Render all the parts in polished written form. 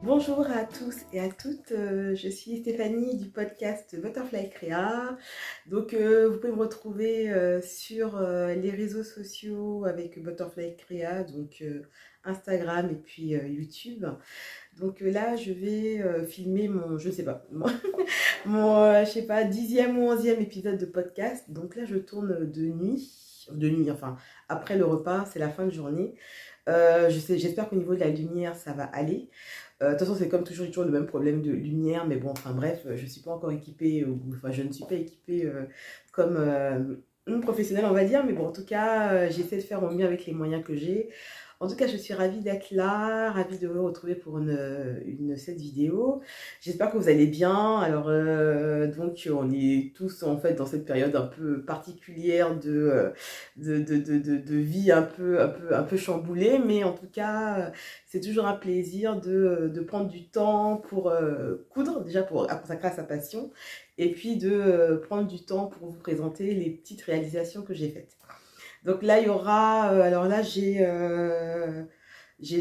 Bonjour à tous et à toutes, je suis Stéphanie du podcast Butterfly Créa. Donc vous pouvez me retrouver sur les réseaux sociaux avec Butterfly Créa, donc Instagram et puis YouTube. Donc là je vais filmer mon, je sais pas, je sais pas, 10e ou 11e épisode de podcast. Donc là je tourne de nuit, enfin après le repas, c'est la fin de journée. J'espère qu'au niveau de la lumière ça va aller. De toute façon, c'est comme toujours, j'ai toujours le même problème de lumière, mais bon, enfin bref, je ne suis pas encore équipée, enfin je ne suis pas équipée comme une professionnelle, on va dire, mais bon, en tout cas, j'essaie de faire au mieux avec les moyens que j'ai. En tout cas, je suis ravie d'être là, ravie de vous retrouver pour cette vidéo. J'espère que vous allez bien. Alors, donc, on est tous en fait dans cette période un peu particulière de vie un peu chamboulée, mais en tout cas, c'est toujours un plaisir de prendre du temps pour coudre, déjà pour consacrer à sa passion, et puis de prendre du temps pour vous présenter les petites réalisations que j'ai faites. Donc là, il y aura, alors là, j'ai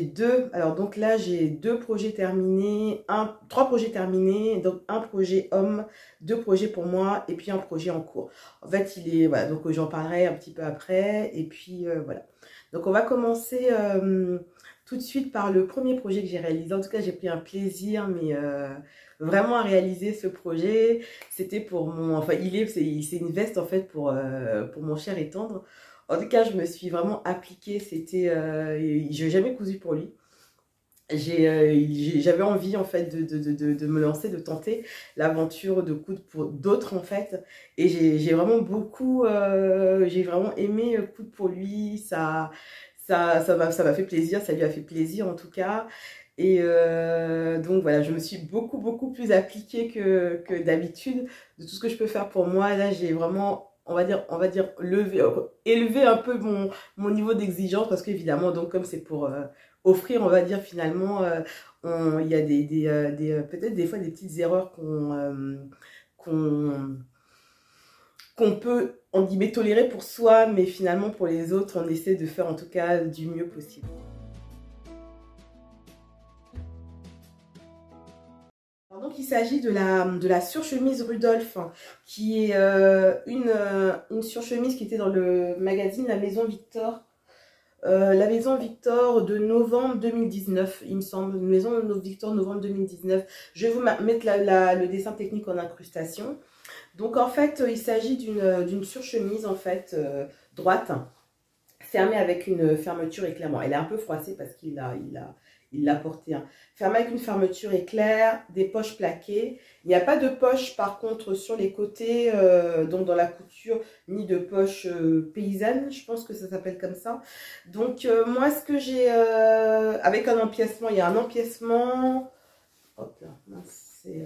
deux projets terminés, trois projets terminés, donc un projet homme, deux projets pour moi, et puis un projet en cours. En fait, voilà, donc j'en parlerai un petit peu après, et puis voilà. Donc on va commencer tout de suite par le premier projet que j'ai réalisé. En tout cas, j'ai pris un plaisir, mais vraiment à réaliser ce projet. C'était pour mon, enfin, c'est une veste en fait pour mon cher et tendre. En tout cas, je me suis vraiment appliquée. Je n'ai jamais cousu pour lui. J'avais envie en fait de me lancer, de tenter l'aventure de coudre pour d'autres en fait. Et j'ai vraiment j'ai vraiment aimé coudre pour lui. Ça m'a fait plaisir, ça lui a fait plaisir en tout cas. Et donc voilà, je me suis beaucoup plus appliquée que d'habitude de tout ce que je peux faire pour moi. Là, j'ai vraiment, on va dire élevé un peu mon niveau d'exigence parce qu'évidemment, donc comme c'est pour offrir, on va dire finalement, il y a peut-être des fois des petites erreurs qu'on qu'on peut, on guillemets, tolérer pour soi, mais finalement pour les autres, on essaie de faire en tout cas du mieux possible. Alors donc il s'agit de la surchemise Rudolph, qui est une surchemise qui était dans le magazine La Maison Victor. La Maison Victor de novembre 2019, il me semble. Maison Victor novembre 2019. Je vais vous mettre le dessin technique en incrustation. Donc en fait, il s'agit d'une surchemise en fait droite, fermée avec une fermeture éclair. Bon, elle est un peu froissée parce il l'a portée. Hein. Fermée avec une fermeture éclair, des poches plaquées. Il n'y a pas de poche par contre sur les côtés, donc dans la couture, ni de poche paysanne, je pense que ça s'appelle comme ça. Donc moi ce que j'ai, avec un empiècement, il y a un empiècement, hop là, c'est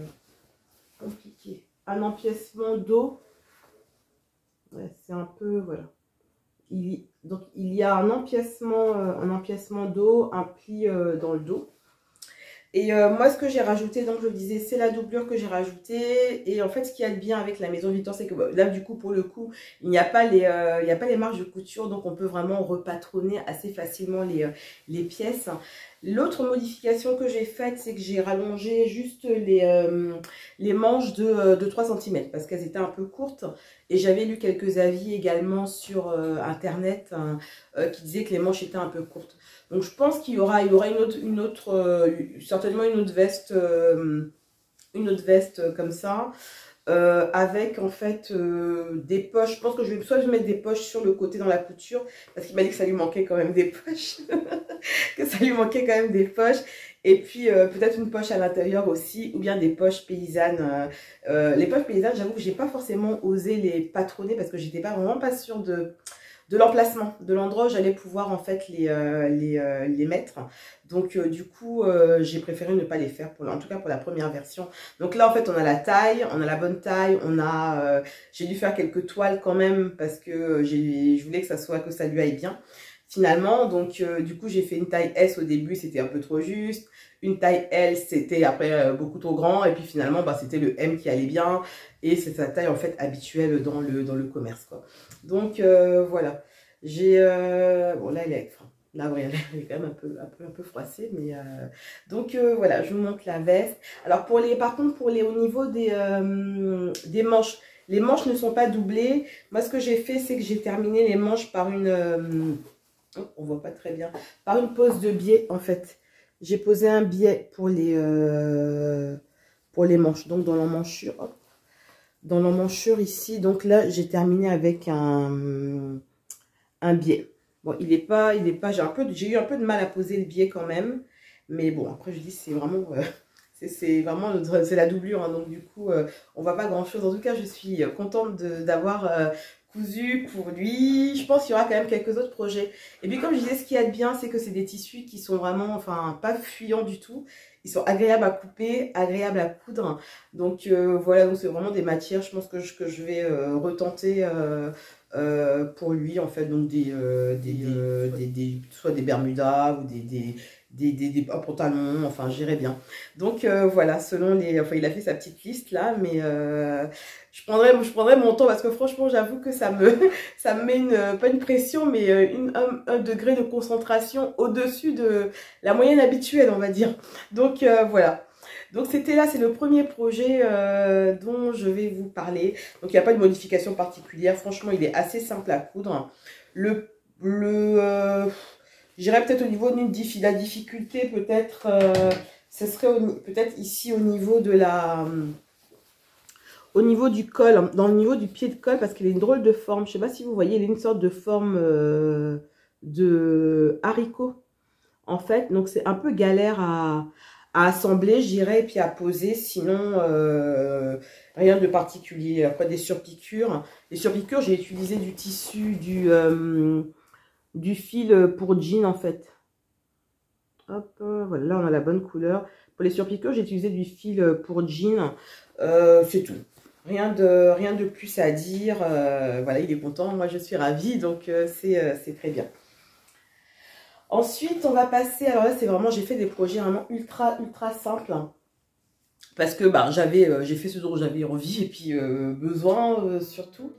compliqué. Un empiècement dos, ouais, c'est un peu, voilà. Donc il y a un empiècement dos, un pli dans le dos. Et moi, ce que j'ai rajouté, donc je le disais, c'est la doublure que j'ai rajoutée. Et en fait, ce qu'il y a de bien avec la Maison Victor, c'est que là, du coup, pour le coup, il n'y a pas les marges de couture. Donc, on peut vraiment repatronner assez facilement les pièces. L'autre modification que j'ai faite, c'est que j'ai rallongé juste les manches de 3 cm parce qu'elles étaient un peu courtes. Et j'avais lu quelques avis également sur Internet qui disaient que les manches étaient un peu courtes. Donc je pense qu'il y aura certainement une autre veste comme ça, avec en fait des poches. Je pense que je vais soit mettre des poches sur le côté dans la couture, parce qu'il m'a dit que ça lui manquait quand même des poches, que ça lui manquait quand même des poches. Et puis peut-être une poche à l'intérieur aussi, ou bien des poches paysannes. Les poches paysannes, j'avoue que j'ai pas forcément osé les patronner parce que j'étais vraiment pas sûre de l'emplacement, de l'endroit où j'allais pouvoir en fait les mettre. Donc du coup, j'ai préféré ne pas les faire, en tout cas pour la première version. Donc là en fait on a la taille, on a la bonne taille, j'ai dû faire quelques toiles quand même parce que je voulais que ça lui aille bien. Finalement, donc du coup j'ai fait une taille S au début, c'était un peu trop juste. Une taille L, c'était après beaucoup trop grand. Et puis finalement, bah, c'était le M qui allait bien. Et c'est sa taille en fait habituelle dans le commerce, quoi. Donc voilà. Bon là, elle est avec frein. Là, ouais, elle est quand même un peu froissée, mais donc voilà, je vous montre la veste. Alors par contre, au niveau des manches, les manches ne sont pas doublées. Moi, ce que j'ai fait, c'est que j'ai terminé les manches par oh, on voit pas très bien, par une pose de biais en fait. J'ai posé un biais pour les manches. Donc dans l'emmanchure, hop, dans l'emmanchure ici. Donc là, j'ai terminé avec un biais. Bon, il est pas, j'ai eu un peu de mal à poser le biais quand même. Mais bon, après je dis, c'est vraiment, c'est la doublure. Hein, donc du coup, on voit pas grand chose. En tout cas, je suis contente d'avoir cousu pour lui. Je pense qu'il y aura quand même quelques autres projets. Et puis comme je disais, ce qu'il y a de bien, c'est que c'est des tissus qui sont vraiment, enfin, pas fuyants du tout. Ils sont agréables à couper, agréables à coudre. Donc voilà, donc c'est vraiment des matières, je pense que je vais retenter pour lui, en fait, donc soit des bermudas ou des pantalons, enfin, j'irai bien. Donc voilà, selon les... Enfin, il a fait sa petite liste là, mais je prendrai mon temps parce que franchement, j'avoue que ça me met pas une pression, mais un degré de concentration au-dessus de la moyenne habituelle, on va dire. Donc voilà. Donc c'était là, c'est le premier projet dont je vais vous parler. Donc il n'y a pas de modification particulière. Franchement, il est assez simple à coudre. J'irais peut-être au niveau de la difficulté, peut-être, ce serait peut-être ici au niveau de au niveau du col, dans le niveau du pied de col, parce qu'il a une drôle de forme. Je ne sais pas si vous voyez, il a une sorte de forme de haricot, en fait. Donc c'est un peu galère à assembler, je dirais, et puis à poser. Sinon, rien de particulier. Après, des surpiqûres. Les surpiqûres, j'ai utilisé du tissu, du fil pour jean, en fait. Hop, voilà, là, on a la bonne couleur. Pour les surpiqûres, j'ai utilisé du fil pour jean. C'est tout. Rien de plus à dire. Voilà, il est content. Moi, je suis ravie. Donc, c'est très bien. Ensuite, on va passer, alors là, c'est vraiment, j'ai fait des projets vraiment ultra simples. Hein, parce que bah, j'ai fait ce dont j'avais envie et puis besoin surtout.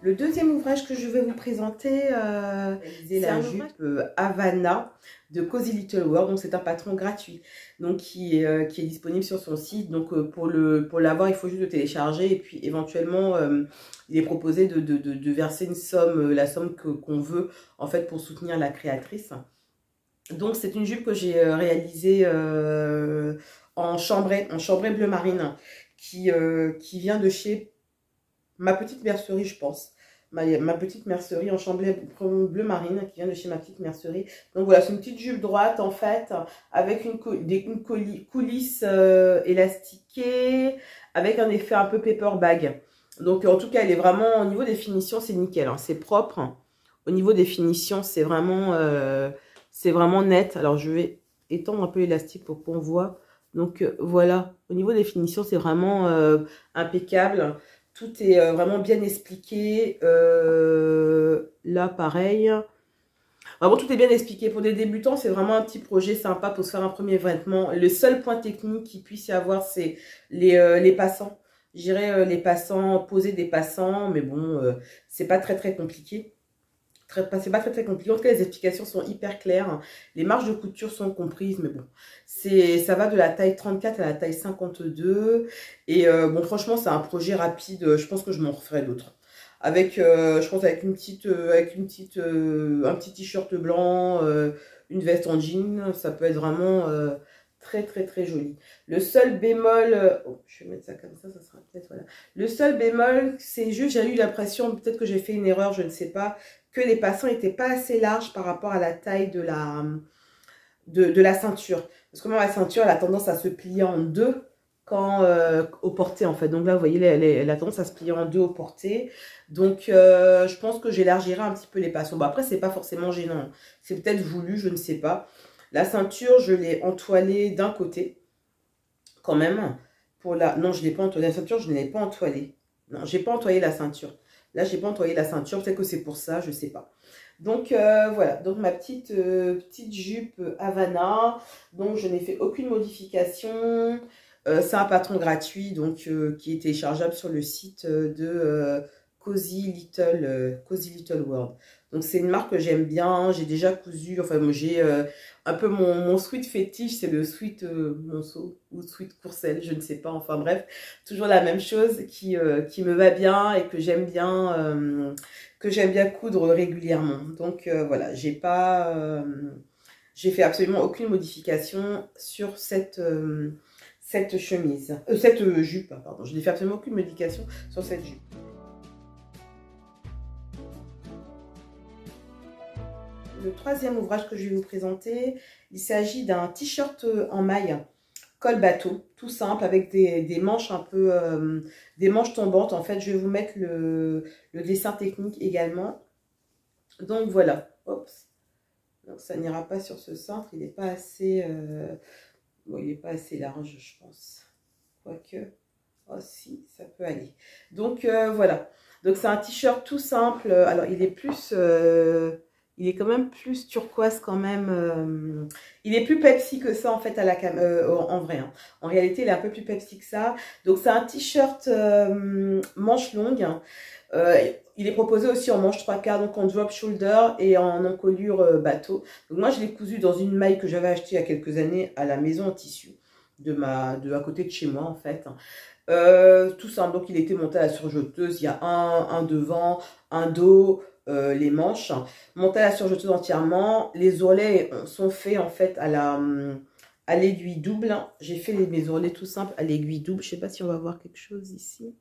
Le deuxième ouvrage que je vais vous présenter, c'est la jupe Havana de Cozy Little World. Donc c'est un patron gratuit, donc qui est disponible sur son site. Donc pour l'avoir, il faut juste le télécharger et puis éventuellement il est proposé de verser une somme, la somme qu'on veut en fait pour soutenir la créatrice. Donc c'est une jupe que j'ai réalisée en chambray bleu marine qui vient de chez Ma Petite Mercerie, je pense. Ma petite mercerie en chambray bleu marine qui vient de chez Ma Petite Mercerie. Donc voilà, c'est une petite jupe droite en fait, avec une coulisse élastiquée, avec un effet un peu paper bag. Donc en tout cas, elle est vraiment, au niveau des finitions, c'est nickel. Hein, c'est propre. Au niveau des finitions, c'est vraiment net. Alors je vais étendre un peu l'élastique pour qu'on voit. Donc voilà, au niveau des finitions, c'est vraiment impeccable. Tout est vraiment bien expliqué. Là, pareil. Vraiment, tout est bien expliqué. Pour des débutants, c'est vraiment un petit projet sympa pour se faire un premier vêtement. Le seul point technique qu'il puisse y avoir, c'est les passants. Je dirais les passants, poser des passants, mais bon, c'est pas très compliqué. C'est pas très compliqué. En tout cas, les explications sont hyper claires. Les marges de couture sont comprises, mais bon, ça va de la taille 34 à la taille 52. Et bon, franchement, c'est un projet rapide. Je pense que je m'en referai d'autres. Avec, je pense, avec un petit t-shirt blanc, une veste en jean, ça peut être vraiment très joli. Le seul bémol, oh, je vais mettre ça comme ça sera peut-être, voilà. Le seul bémol, c'est juste, j'ai eu l'impression, peut-être que j'ai fait une erreur, je ne sais pas, que les passants n'étaient pas assez larges par rapport à la taille de la ceinture. Parce que moi, la ceinture, elle a tendance à se plier en deux quand au porté, en fait. Donc là, vous voyez, elle a tendance à se plier en deux au porté. Donc, je pense que j'élargirai un petit peu les passants. Bon, après, c'est pas forcément gênant. C'est peut-être voulu, je ne sais pas. La ceinture, je l'ai entoilée d'un côté, quand même. Non, je ne l'ai pas entoilée. La ceinture, je ne l'ai pas entoilée. Non, je n'ai pas entoilé la ceinture. Là, j'ai pas entoilé la ceinture. Peut-être que c'est pour ça, je sais pas. Donc, voilà. Donc, ma petite jupe Havana. Donc, je n'ai fait aucune modification. C'est un patron gratuit, donc qui est téléchargeable sur le site de Cozy Little World. Donc c'est une marque que j'aime bien, j'ai déjà cousu, enfin moi j'ai un peu mon sweat fétiche, c'est le sweat Monceau ou sweat Courcelles, je ne sais pas, enfin bref, toujours la même chose qui me va bien et que j'aime bien coudre régulièrement. Donc voilà, j'ai fait absolument aucune modification sur cette chemise, cette jupe, pardon, je n'ai fait absolument aucune modification sur cette jupe. Le troisième ouvrage que je vais vous présenter, il s'agit d'un t-shirt en maille, col bateau, tout simple, avec des manches un peu, des manches tombantes. En fait, je vais vous mettre le dessin technique également. Donc voilà, Oups. Donc ça n'ira pas sur ce centre, il n'est pas assez, bon, il n'est pas assez large, je pense. Quoique, oh si, ça peut aller. Donc voilà, donc c'est un t-shirt tout simple. Alors il est plus... il est quand même plus turquoise quand même. Il est plus Pepsi que ça en fait à la en vrai. Hein. En réalité, il est un peu plus Pepsi que ça. Donc c'est un t-shirt manche longue. Il est proposé aussi en manche 3/4, donc en drop shoulder et en encolure bateau. Donc moi je l'ai cousu dans une maille que j'avais achetée il y a quelques années à la maison en tissu à côté de chez moi en fait. Tout simple, donc il était monté à la surjeteuse. Il y a un devant, un dos. Les manches, monter à la surjeteuse entièrement. Les ourlets sont faits en fait à l'aiguille double. J'ai fait mes ourlets tout simples à l'aiguille double. Je sais pas si on va voir quelque chose ici.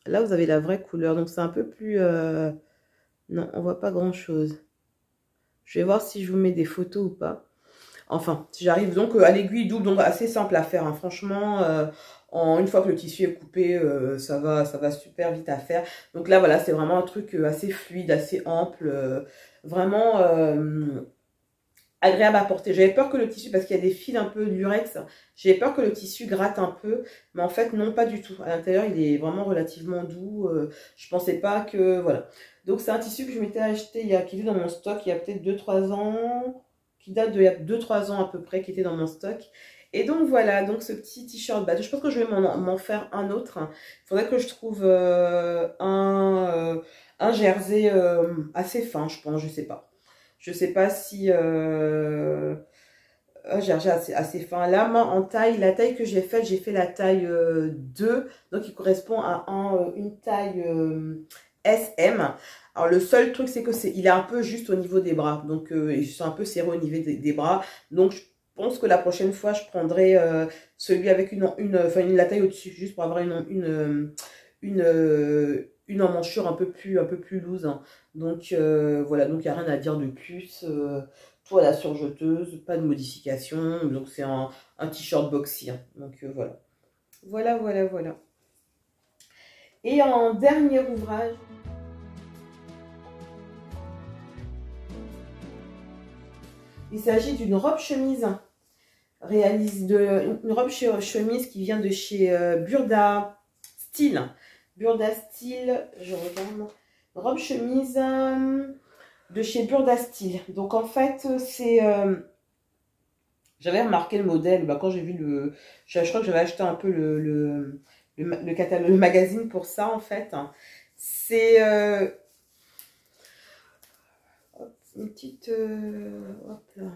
Là, vous avez la vraie couleur, donc c'est un peu plus... Non, on voit pas grand chose. Je vais voir si je vous mets des photos ou pas. Enfin, j'arrive donc à l'aiguille double, donc assez simple à faire. Hein. Franchement, une fois que le tissu est coupé, ça va super vite à faire. Donc là, voilà, c'est vraiment un truc assez fluide, assez ample, vraiment agréable à porter. J'avais peur que le tissu, parce qu'il y a des fils un peu lurex, j'avais peur que le tissu gratte un peu, mais en fait, non, pas du tout. À l'intérieur, il est vraiment relativement doux. Je pensais pas que... Voilà. Donc, c'est un tissu que je m'étais acheté, qui est dans mon stock il y a peut-être 2-3 ans... qui date d'il y a 2-3 ans à peu près, qui était dans mon stock. Et donc voilà, donc ce petit t-shirt bateau, je pense que je vais m'en faire un autre. Il faudrait que je trouve un jersey assez fin, je pense, je sais pas. Je sais pas si... un jersey assez fin. Là, moi, en taille, la taille que j'ai fait la taille 2, donc il correspond à une taille SM. Alors le seul truc c'est que il est un peu juste au niveau des bras, donc ils sont un peu serrés au niveau des bras, donc je pense que la prochaine fois je prendrai celui avec la taille au-dessus, juste pour avoir une emmanchure un peu plus loose. Hein. Donc voilà, donc il n'y a rien à dire de plus. Tout à la surjeteuse, pas de modification, donc c'est un t-shirt boxy. Hein. Donc voilà. Voilà. Et en dernier ouvrage, il s'agit d'une robe chemise, une robe chemise qui vient de chez Burda Style. Burda Style, je regarde, une robe chemise de chez Burda Style. Donc en fait, c'est... j'avais remarqué le modèle, quand j'ai vu je crois que j'avais acheté un peu le catalogue, le magazine pour ça en fait. C'est... une petite... hop là.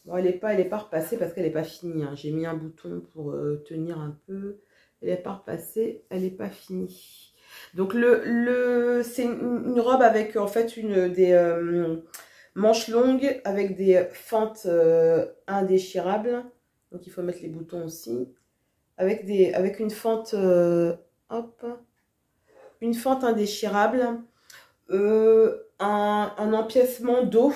Bon, elle est pas repassée parce qu'elle n'est pas finie. Hein. J'ai mis un bouton pour tenir un peu. Elle n'est pas repassée, elle n'est pas finie. Donc c'est une robe avec en fait des manches longues avec des fentes indéchirables. Donc il faut mettre les boutons aussi. Avec une fente, hop, une fente indéchirable. Un empiècement d'eau,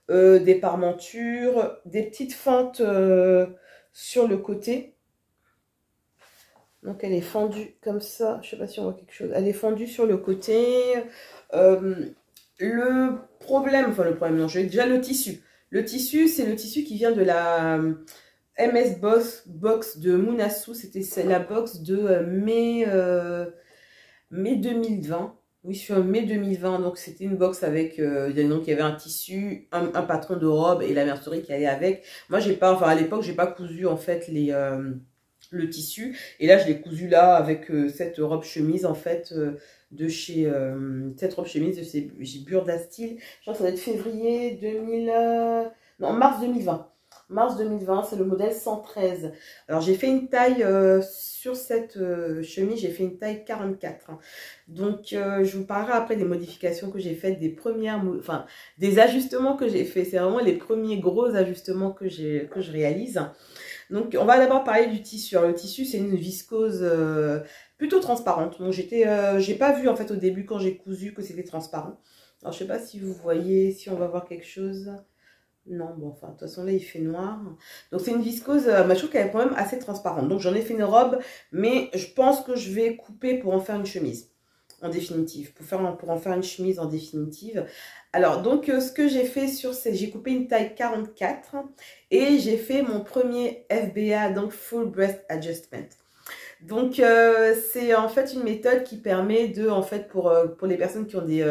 des parmentures, des petites fentes sur le côté. Donc elle est fendue comme ça, je sais pas si on voit quelque chose, elle est fendue sur le côté. Le problème, non, j'ai déjà le tissu. Le tissu, c'est le tissu qui vient de la MS Box de Munasu, c'était la box de mai 2020. Oui, sur mai 2020, donc c'était une box avec, donc il y avait un tissu, un patron de robe et la mercerie qui allait avec. Moi, j'ai pas, à l'époque, j'ai pas cousu en fait le tissu. Et là, je l'ai cousu là avec cette robe chemise en fait de chez cette robe chemise de chez Burda Style. Je crois que ça doit être février 2000, non, mars 2020. Mars 2020, c'est le modèle 113. Alors, j'ai fait une taille sur cette chemise, j'ai fait une taille 44. Donc, je vous parlerai après des modifications que j'ai faites, des premières, enfin, des ajustements que j'ai fait. C'est vraiment les premiers gros ajustements que je réalise. Donc, on va d'abord parler du tissu. Alors, le tissu, c'est une viscose plutôt transparente. Donc, j'ai pas vu en fait au début quand j'ai cousu que c'était transparent. Alors, je sais pas si vous voyez, si on va voir quelque chose. Non, bon, enfin, de toute façon, là, il fait noir. Donc, c'est une viscose, je trouve qu'elle est quand même assez transparente. Donc, j'en ai fait une robe, mais je pense que je vais couper pour en faire une chemise, en définitive. Pour en faire une chemise en définitive. Alors, donc, ce que j'ai fait sur ces... J'ai coupé une taille 44 et j'ai fait mon premier FBA, donc Full Breast Adjustment. Donc, c'est en fait une méthode qui permet de, en fait, pour les personnes qui ont des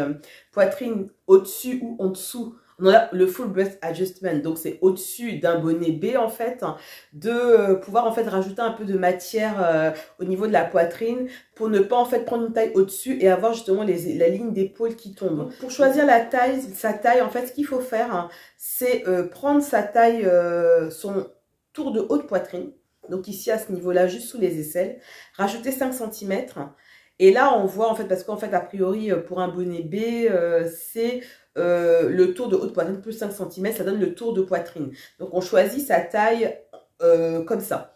poitrines au-dessus ou en dessous, on a le full breast adjustment, donc c'est au-dessus d'un bonnet B en fait, de pouvoir en fait rajouter un peu de matière au niveau de la poitrine pour ne pas en fait prendre une taille au-dessus et avoir justement la ligne d'épaule qui tombe. Donc, pour choisir la taille, sa taille, en fait ce qu'il faut faire, hein, c'est prendre sa taille, son tour de haut de poitrine, donc ici à ce niveau-là, juste sous les aisselles, rajouter 5 cm. Et là, on voit en fait, parce qu'en fait, a priori, pour un bonnet B, c'est le tour de haut de poitrine plus 5 cm, ça donne le tour de poitrine. Donc, on choisit sa taille comme ça.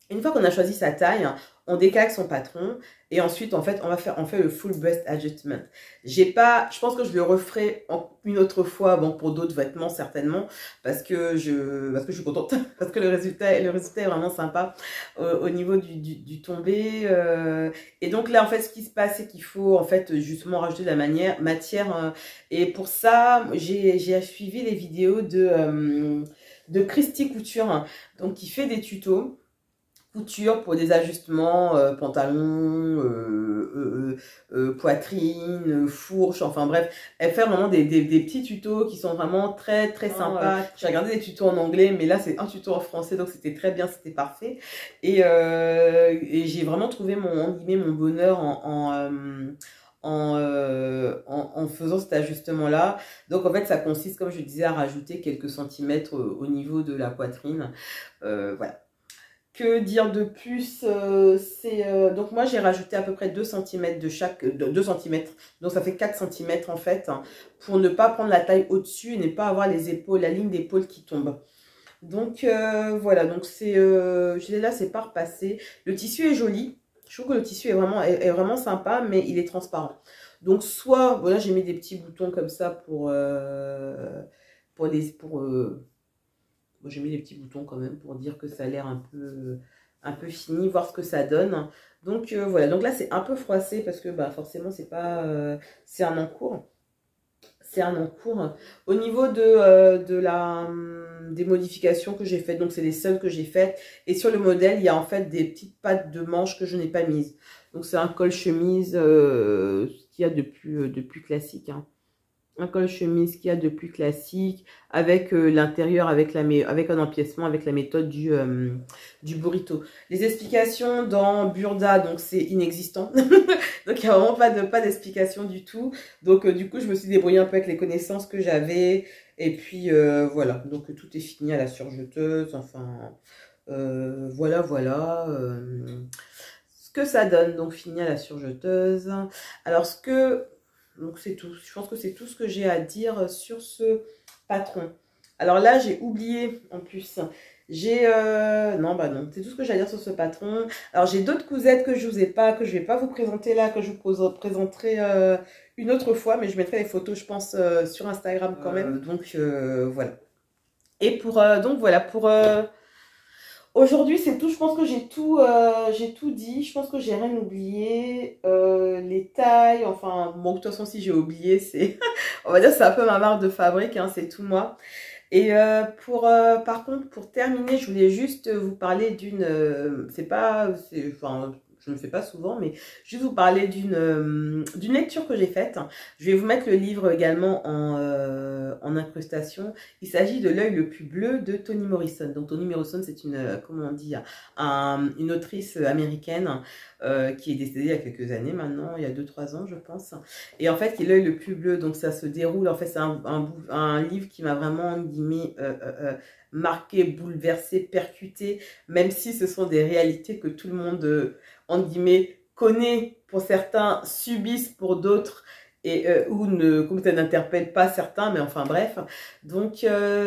Une fois qu'on a choisi sa taille, on décalque son patron et ensuite, en fait, on fait le full breast adjustment. Je pense que je le referai une autre fois, bon, pour d'autres vêtements certainement, parce que je suis contente, parce que le résultat est vraiment sympa au niveau du tombé. Et donc là, en fait, ce qui se passe, c'est qu'il faut en fait justement rajouter de la matière. Et pour ça, j'ai suivi les vidéos de Christy Couture, donc qui fait des tutos couture pour des ajustements, pantalon, poitrine, fourche, enfin bref, elle fait vraiment des petits tutos qui sont vraiment très sympas. J'ai regardé des tutos en anglais, mais là c'est un tuto en français, donc c'était très bien, c'était parfait. Et j'ai vraiment trouvé mon bonheur en faisant cet ajustement là. Donc en fait ça consiste, comme je disais, à rajouter quelques centimètres au niveau de la poitrine. Voilà. Que dire de plus, donc moi j'ai rajouté à peu près 2 cm de chaque, 2 cm, donc ça fait 4 cm en fait, hein, pour ne pas prendre la taille au-dessus et ne pas avoir les épaules, la ligne d'épaule qui tombe. Donc voilà, donc là c'est pas repassé. Le tissu est joli, je trouve que le tissu est vraiment sympa, mais il est transparent. Donc soit, voilà, j'ai mis des petits boutons comme ça pour j'ai mis les petits boutons quand même pour dire que ça a l'air un peu fini, voir ce que ça donne. Donc voilà, donc là c'est un peu froissé parce que bah, forcément c'est pas c'est un encours. C'est un encours. Au niveau des modifications que j'ai faites, donc c'est les seules que j'ai faites. Et sur le modèle, il y a en fait des petites pattes de manches que je n'ai pas mises. Donc c'est un col chemise qu'il y a de plus classique, hein. Un col chemise qu'il y a de plus classique, avec l'intérieur, avec un empiècement, avec la méthode du burrito. Les explications dans Burda, donc c'est inexistant. Donc il n'y a vraiment pas d'explication du tout. Donc du coup, je me suis débrouillée un peu avec les connaissances que j'avais. Et puis voilà, donc tout est fini à la surjeteuse. Enfin, voilà. Ce que ça donne, donc fini à la surjeteuse. Alors donc c'est tout. Je pense que c'est tout ce que j'ai à dire sur ce patron. Alors là, j'ai oublié en plus. Non, c'est tout ce que j'ai à dire sur ce patron. Alors j'ai d'autres cousettes que je vais pas vous présenter là, que je vous présenterai une autre fois, mais je mettrai les photos, je pense, sur Instagram quand même. Donc voilà. Et donc voilà, pour aujourd'hui, c'est tout. Je pense que j'ai tout dit. Je pense que j'ai rien oublié. Les tailles, enfin, bon, de toute façon, si j'ai oublié, c'est, on va dire, c'est un peu ma marque de fabrique, hein, c'est tout moi. Et par contre, pour terminer, je voulais juste vous parler d'une, enfin, je ne le fais pas souvent, mais je vais vous parler d'une lecture que j'ai faite. Je vais vous mettre le livre également en incrustation. Il s'agit de L'œil le plus bleu de Toni Morrison. Donc Toni Morrison, c'est une, comment on dit, une autrice américaine qui est décédée il y a quelques années maintenant, il y a 2-3 ans je pense. Et en fait, qui est L'œil le plus bleu, donc ça se déroule, en fait c'est un livre qui m'a vraiment, en guillemets, marqué, bouleversé, percuté, même si ce sont des réalités que tout le monde, en guillemets, connaît pour certains, subissent pour d'autres, et ou ne, comme ça n'interpelle pas certains, mais enfin bref. Donc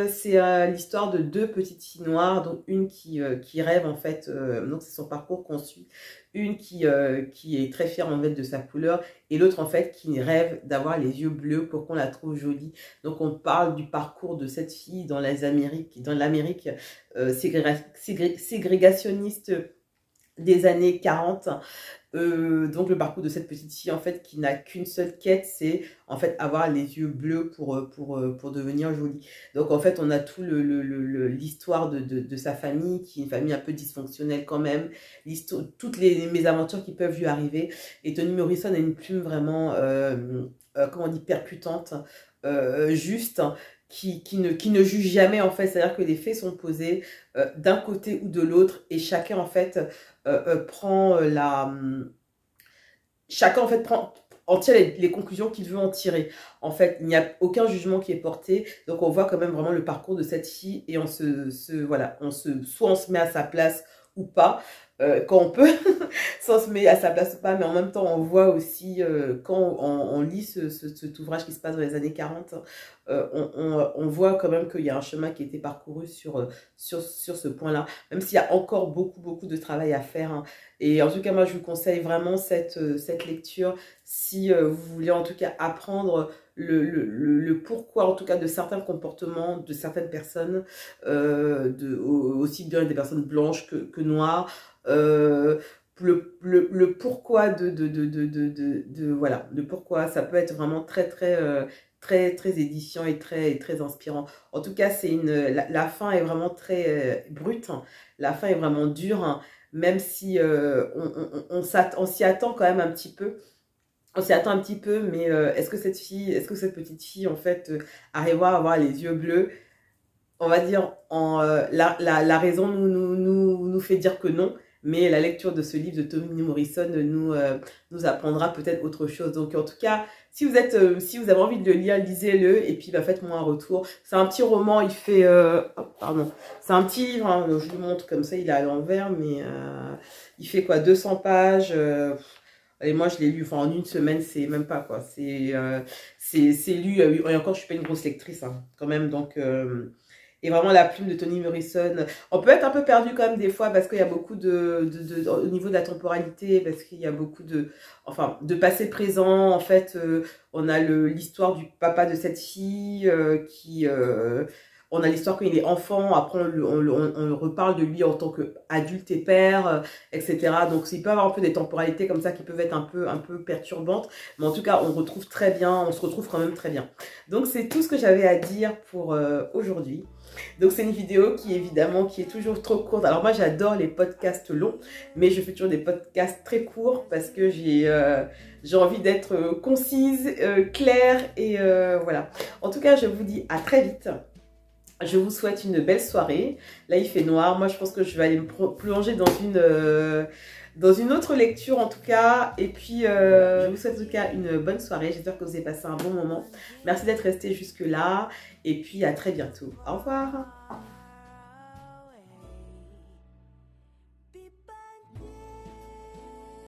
c'est l'histoire de deux petites filles noires, donc une qui rêve en fait, donc c'est son parcours qu'on suit, une qui est très fière en fait de sa couleur, et l'autre en fait qui rêve d'avoir les yeux bleus pour qu'on la trouve jolie. Donc on parle du parcours de cette fille dans l'Amérique ségrégationniste des années 40. Donc le parcours de cette petite fille en fait qui n'a qu'une seule quête, c'est en fait avoir les yeux bleus pour devenir jolie. Donc en fait on a tout l'histoire de sa famille, qui est une famille un peu dysfonctionnelle quand même, toutes les mésaventures qui peuvent lui arriver. Et Toni Morrison a une plume vraiment comment on dit, percutante, juste, qui ne juge jamais en fait, c'est-à-dire que les faits sont posés d'un côté ou de l'autre, et chacun en fait chacun en fait en tire les conclusions qu'il veut en tirer. En fait, il n'y a aucun jugement qui est porté, donc on voit quand même vraiment le parcours de cette fille, et voilà, soit on se met à sa place ou pas, quand on peut, soit on se met à sa place ou pas, mais en même temps on voit aussi, quand on lit cet ouvrage qui se passe dans les années 40, on voit quand même qu'il y a un chemin qui a été parcouru sur ce point-là, même s'il y a encore beaucoup de travail à faire, hein. Et en tout cas, moi, je vous conseille vraiment cette lecture si vous voulez en tout cas apprendre le pourquoi, en tout cas, de certains comportements de certaines personnes, aussi bien des personnes blanches que noires, le pourquoi voilà, le pourquoi. Ça peut être vraiment très édifiant et très inspirant. En tout cas, la fin est vraiment très brute, hein. La fin est vraiment dure, hein. Même si on s'y attend quand même un petit peu. On s'y attend un petit peu, mais est-ce que cette petite fille, en fait, arrivera à avoir les yeux bleus? On va dire, la raison nous fait dire que non, mais la lecture de ce livre de Toni Morrison nous apprendra peut-être autre chose. Donc en tout cas, si vous avez envie de le lire, lisez-le, et puis bah, faites-moi un retour. C'est un petit roman, il fait... pardon. C'est un petit livre, hein, je vous montre comme ça, il est à l'envers, mais il fait quoi, 200 pages. Et moi, je l'ai lu, enfin, en une semaine, c'est même pas, quoi. C'est lu, et encore, je suis pas une grosse lectrice, hein, quand même, donc... et vraiment la plume de Toni Morrison. On peut être un peu perdu quand même des fois, parce qu'il y a beaucoup au niveau de la temporalité, parce qu'il y a beaucoup de passé présent. En fait, on a l'histoire du papa de cette fille on a l'histoire quand il est enfant, après on reparle de lui en tant qu'adulte et père, etc. Donc il peut y avoir un peu des temporalités comme ça qui peuvent être un peu perturbantes, mais en tout cas on se retrouve quand même très bien. Donc c'est tout ce que j'avais à dire pour aujourd'hui. Donc c'est une vidéo qui est toujours trop courte. Alors moi j'adore les podcasts longs, mais je fais toujours des podcasts très courts parce que j'ai envie d'être concise, claire, et voilà. En tout cas, je vous dis à très vite. Je vous souhaite une belle soirée. Là, il fait noir. Moi, je pense que je vais aller me plonger dans une autre lecture, en tout cas. Et puis, je vous souhaite en tout cas une bonne soirée. J'espère que vous avez passé un bon moment. Merci d'être resté jusque-là. Et puis, à très bientôt. Au revoir.